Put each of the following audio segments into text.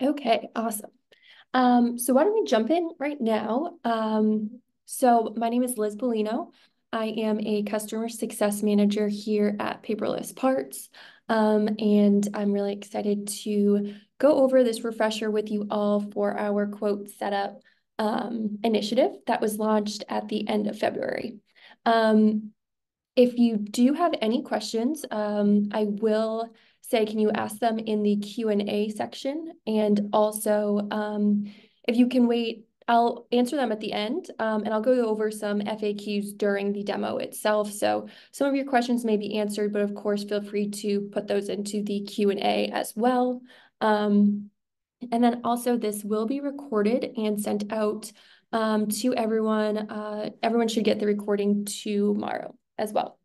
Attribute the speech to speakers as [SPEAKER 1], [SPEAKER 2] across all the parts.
[SPEAKER 1] Okay, awesome. So why don't we jump in right now? So my name is Liz Bellino. I am a customer success manager here at Paperless Parts. And I'm really excited to go over this refresher with you all for our quote setup initiative that was launched at the end of February. If you do have any questions, I will say, can you ask them in the Q&A section? And also, if you can wait, I'll answer them at the end, and I'll go over some FAQs during the demo itself. So some of your questions may be answered, but of course, feel free to put those into the Q&A as well. And then also this will be recorded and sent out to everyone. Everyone should get the recording tomorrow as well.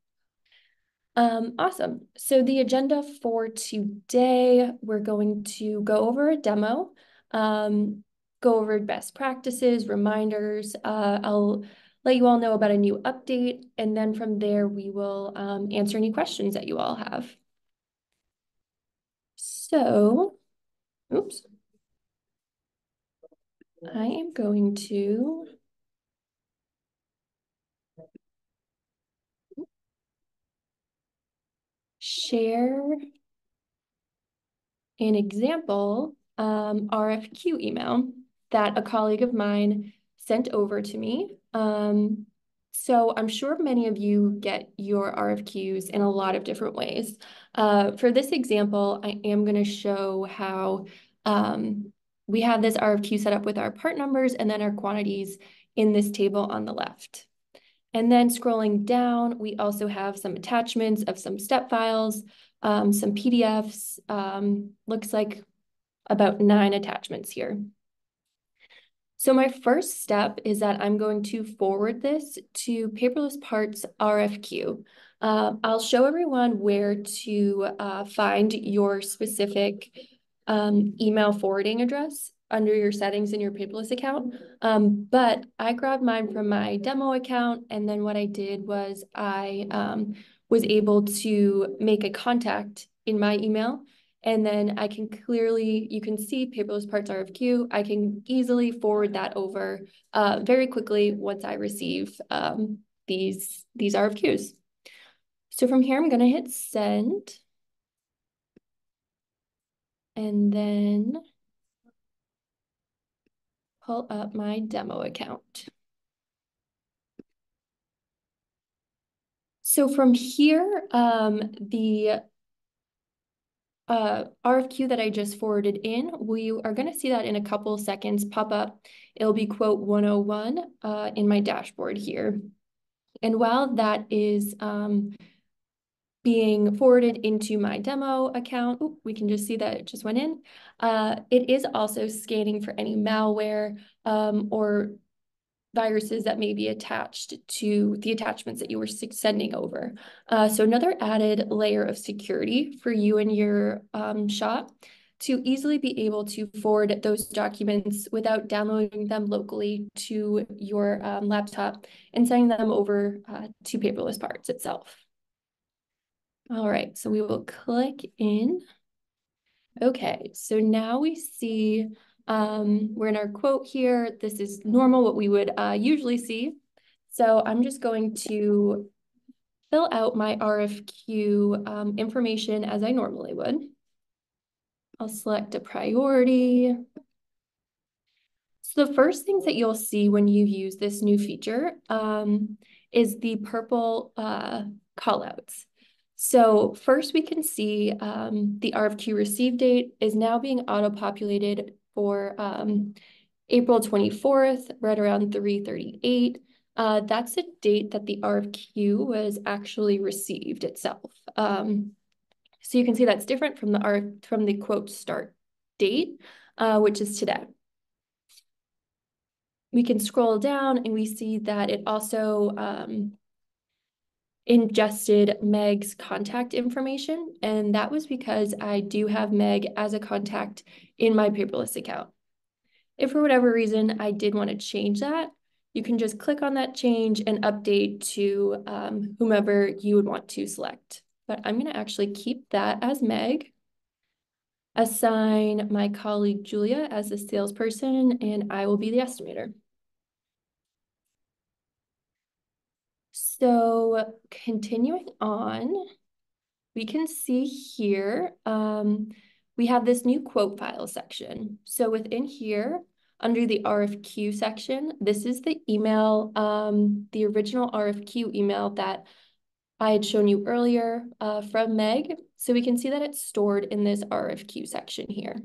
[SPEAKER 1] Awesome. So the agenda for today, we're going to go over a demo, go over best practices, reminders. I'll let you all know about a new update, and then from there we will answer any questions that you all have. So, oops. I am going to share an example RFQ email that a colleague of mine sent over to me. So I'm sure many of you get your RFQs in a lot of different ways. For this example, I am going to show how we have this RFQ set up with our part numbers and then our quantities in this table on the left. And then scrolling down, we also have some attachments of some step files, some PDFs, looks like about 9 attachments here. So my first step is that I'm going to forward this to Paperless Parts RFQ. I'll show everyone where to find your specific email forwarding address under your settings in your Paperless account. But I grabbed mine from my demo account, and then what I did was I was able to make a contact in my email, and then I can clearly, you can see Paperless Parts RFQ. I can easily forward that over very quickly once I receive these RFQs. So from here, I'm going to hit send. And then pull up my demo account. So from here, the RFQ that I just forwarded in, we are going to see that in a couple seconds pop up. It'll be quote 101 in my dashboard here. And while that is being forwarded into my demo account, we can just see that it just went in. It is also scanning for any malware or viruses that may be attached to the attachments that you were sending over. So another added layer of security for you and your shop to easily be able to forward those documents without downloading them locally to your laptop and sending them over to Paperless Parts itself. All right, so we will click in. Okay, so now we see we're in our quote here. This is normal, what we would usually see. So I'm just going to fill out my RFQ information as I normally would. I'll select a priority. So the first things that you'll see when you use this new feature is the purple callouts. So first we can see the RFQ receive date is now being auto-populated for April 24th, right around 3:38. That's the date that the RFQ was actually received itself. So you can see that's different from the quote start date, which is today. We can scroll down and we see that it also ingested Meg's contact information, and that was because I do have Meg as a contact in my Paperless account. If for whatever reason I did want to change that, you can just click on that change and update to whomever you would want to select. But I'm going to actually keep that as Meg. assign my colleague Julia as the salesperson, and I will be the estimator. So continuing on, we can see here, we have this new quote file section. So within here, under the RFQ section, this is the email, the original RFQ email that I had shown you earlier from Meg. So we can see that it's stored in this RFQ section here.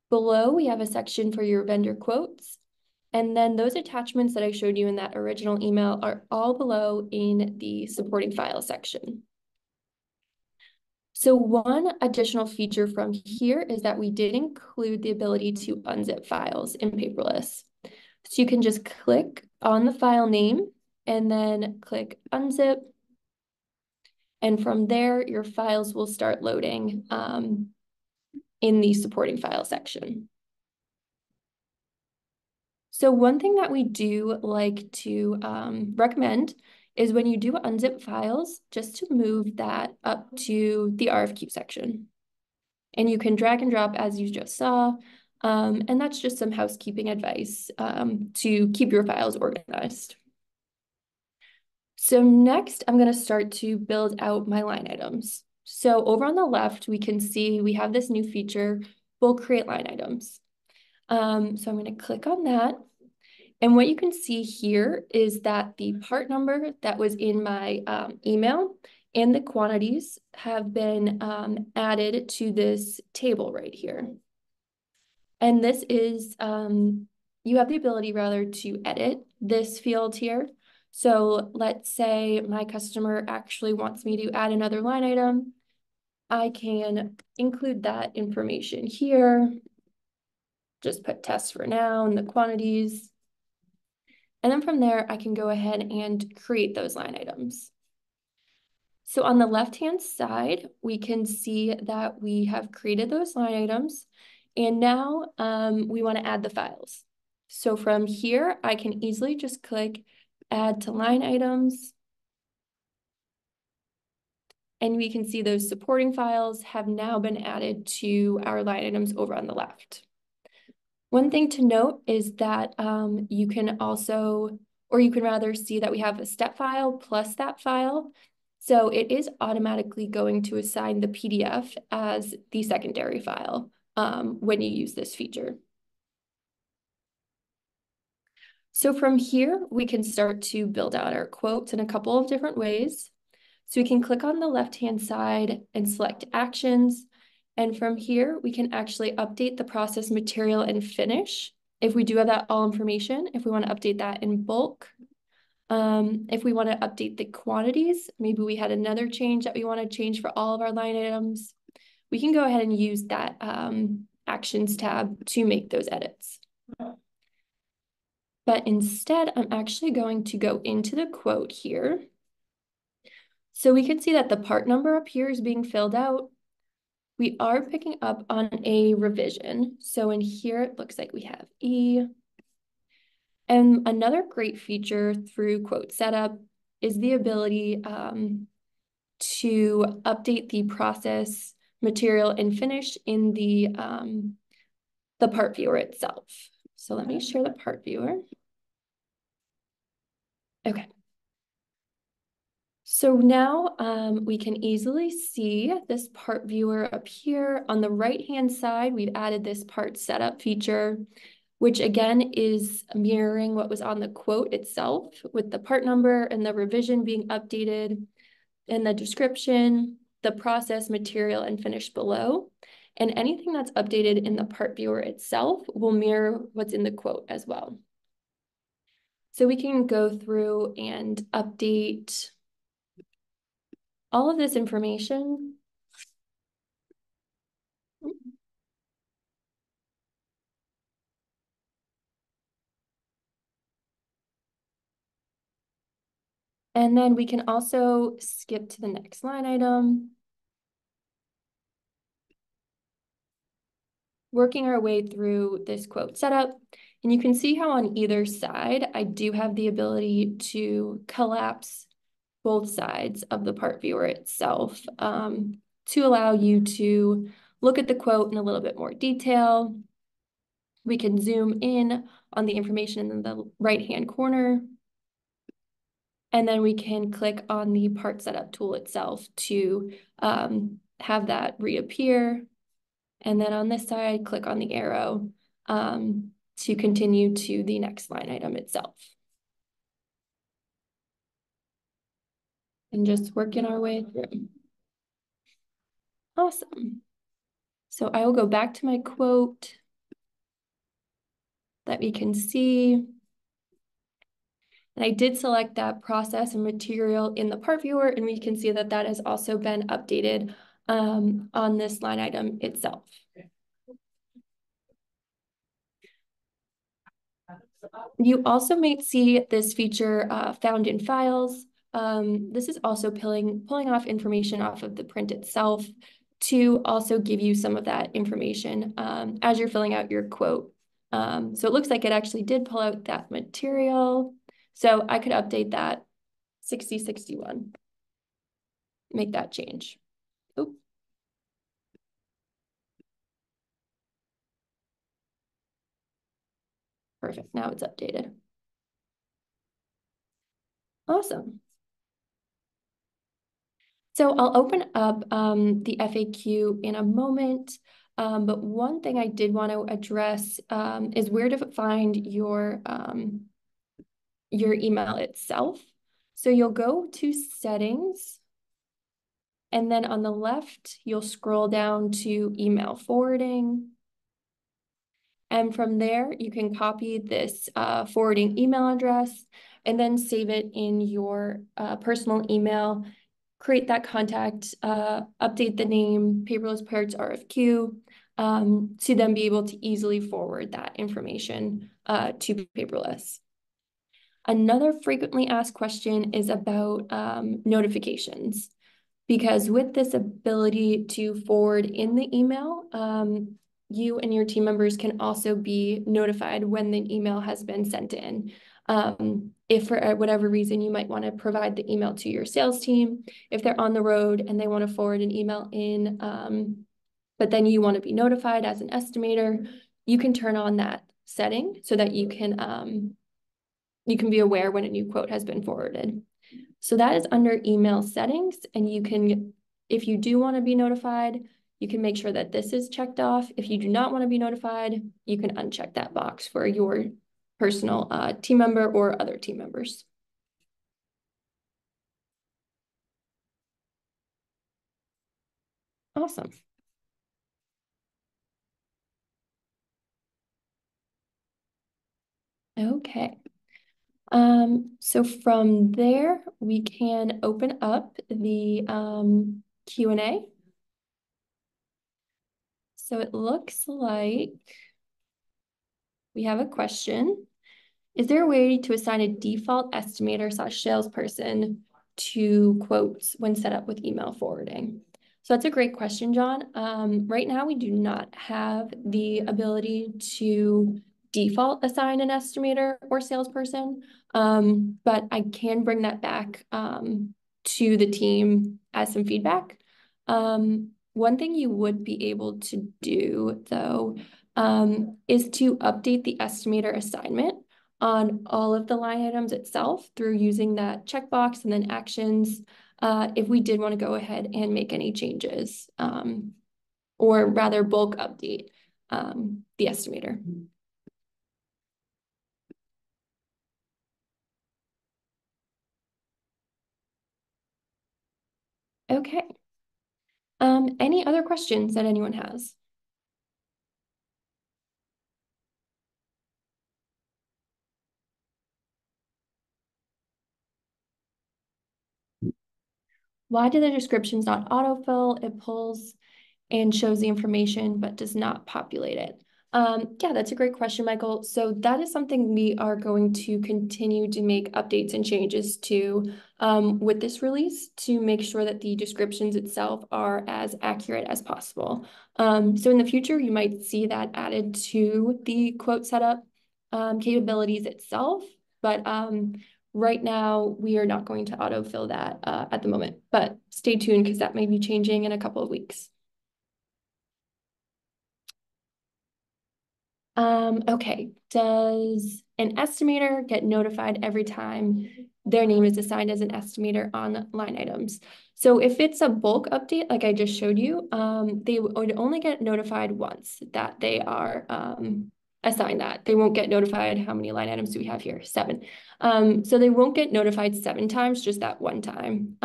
[SPEAKER 1] Below, we have a section for your vendor quotes. And then those attachments that I showed you in that original email are all below in the supporting file section. So one additional feature from here is that we did include the ability to unzip files in Paperless. So you can just click on the file name and then click unzip. And from there, your files will start loading in the supporting file section. So one thing that we do like to recommend is when you do unzip files, just to move that up to the RFQ section. And you can drag and drop as you just saw. And that's just some housekeeping advice to keep your files organized. So next, I'm going to start to build out my line items. So over on the left, we can see we have this new feature, bulk create line items. So I'm going to click on that. And what you can see here is that the part number that was in my email and the quantities have been added to this table right here. And this is, you have the ability rather to edit this field here. So let's say my customer actually wants me to add another line item. I can include that information here. Just put tests for now and the quantities. And then from there, I can go ahead and create those line items. So on the left-hand side, we can see that we have created those line items. And now we want to add the files. So from here, I can easily just click add to line items. And we can see those supporting files have now been added to our line items over on the left. One thing to note is that you can also, or you can rather see that we have a step file plus that file. So it is automatically going to assign the PDF as the secondary file when you use this feature. So from here, we can start to build out our quotes in a couple of different ways. So we can click on the left-hand side and select actions. And from here, we can actually update the process material and finish. If we do have that all information, if we want to update that in bulk, if we want to update the quantities, maybe we had another change that we want to change for all of our line items, we can go ahead and use that actions tab to make those edits. But instead, I'm actually going to go into the quote here. So we can see that the part number up here is being filled out. We are picking up on a revision. So in here, it looks like we have E. And another great feature through quote setup is the ability to update the process, material, and finish in the part viewer itself. So let me share the part viewer. Okay. So now we can easily see this part viewer up here. On the right-hand side, we've added this part setup feature, which again is mirroring what was on the quote itself with the part number and the revision being updated in the description, the process, material, and finish below. And anything that's updated in the part viewer itself will mirror what's in the quote as well. So we can go through and update all of this information. And then we can also skip to the next line item. Working our way through this quote setup. And you can see how on either side, I do have the ability to collapse both sides of the part viewer itself to allow you to look at the quote in a little bit more detail. We can zoom in on the information in the right-hand corner. And then we can click on the part setup tool itself to have that reappear. And then on this side, click on the arrow to continue to the next line item itself. And just working our way through. Awesome. So I will go back to my quote that we can see. And I did select that process and material in the part viewer, and we can see that that has also been updated on this line item itself. You also might see this feature found in files. This is also pulling off information off of the print itself to also give you some of that information as you're filling out your quote. So it looks like it actually did pull out that material. So I could update that 6061, make that change. Oop. Perfect, now it's updated. Awesome. So I'll open up the FAQ in a moment, but one thing I did want to address is where to find your email itself. So you'll go to settings, and then on the left, you'll scroll down to email forwarding. And from there, you can copy this forwarding email address and then save it in your personal email, create that contact, update the name, Paperless Parts RFQ, to then be able to easily forward that information to Paperless. Another frequently asked question is about notifications, because with this ability to forward in the email, you and your team members can also be notified when the email has been sent in. If for whatever reason you might want to provide the email to your sales team, if they're on the road and they want to forward an email in, but then you want to be notified as an estimator, you can turn on that setting so that you can be aware when a new quote has been forwarded. So that is under email settings, and you can, if you do want to be notified, you can make sure that this is checked off. If you do not want to be notified, you can uncheck that box for your personal team member or other team members. Awesome. Okay. So from there, we can open up the Q&A. So it looks like we have a question. Is there a way to assign a default estimator / salesperson to quotes when set up with email forwarding? So that's a great question, John. Right now, we do not have the ability to default assign an estimator or salesperson, but I can bring that back to the team as some feedback. One thing you would be able to do, though, is to update the estimator assignment on all of the line items itself through using that checkbox and then actions if we did want to go ahead and make any changes, or rather bulk update the estimator. Okay. Any other questions that anyone has? Why do the descriptions not autofill? It pulls and shows the information, but does not populate it. Yeah, that's a great question, Michael. So that is something we are going to continue to make updates and changes to with this release to make sure that the descriptions itself are as accurate as possible. So in the future, you might see that added to the quote setup capabilities itself, but right now we are not going to autofill that at the moment, but stay tuned because that may be changing in a couple of weeks. Okay, does an estimator get notified every time their name is assigned as an estimator on line items? So if it's a bulk update, like I just showed you, they would only get notified once that they are assigned that. They won't get notified. How many line items do we have here? 7. So they won't get notified 7 times, just that one time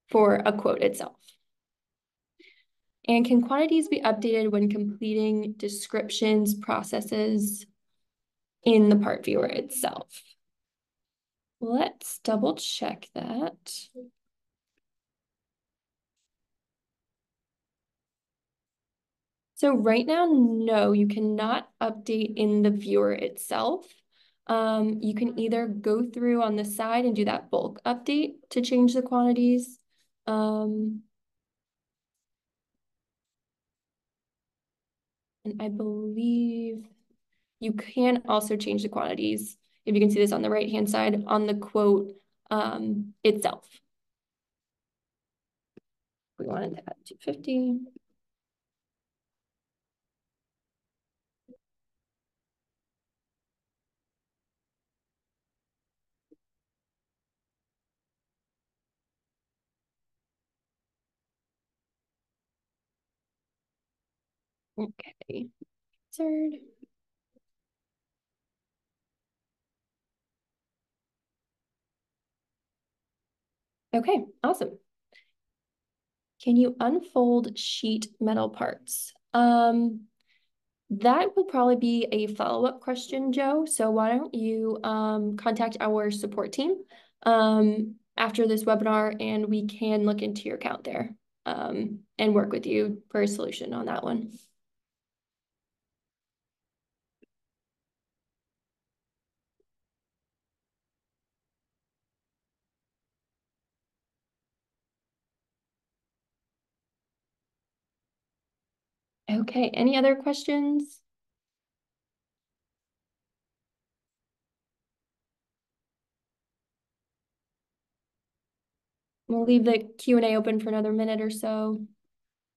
[SPEAKER 1] for a quote itself. And can quantities be updated when completing descriptions, processes in the part viewer itself? Let's double check that. So right now, no, you cannot update in the viewer itself. You can either go through on the side and do that bulk update to change the quantities. And I believe you can also change the quantities, if you can see this on the right-hand side, on the quote itself. We wanted to add 250. Okay, third. Okay, awesome. Can you unfold sheet metal parts? That will probably be a follow-up question, Joe. So why don't you contact our support team after this webinar, and we can look into your account there and work with you for a solution on that one. Okay, any other questions? We'll leave the Q&A open for another minute or so.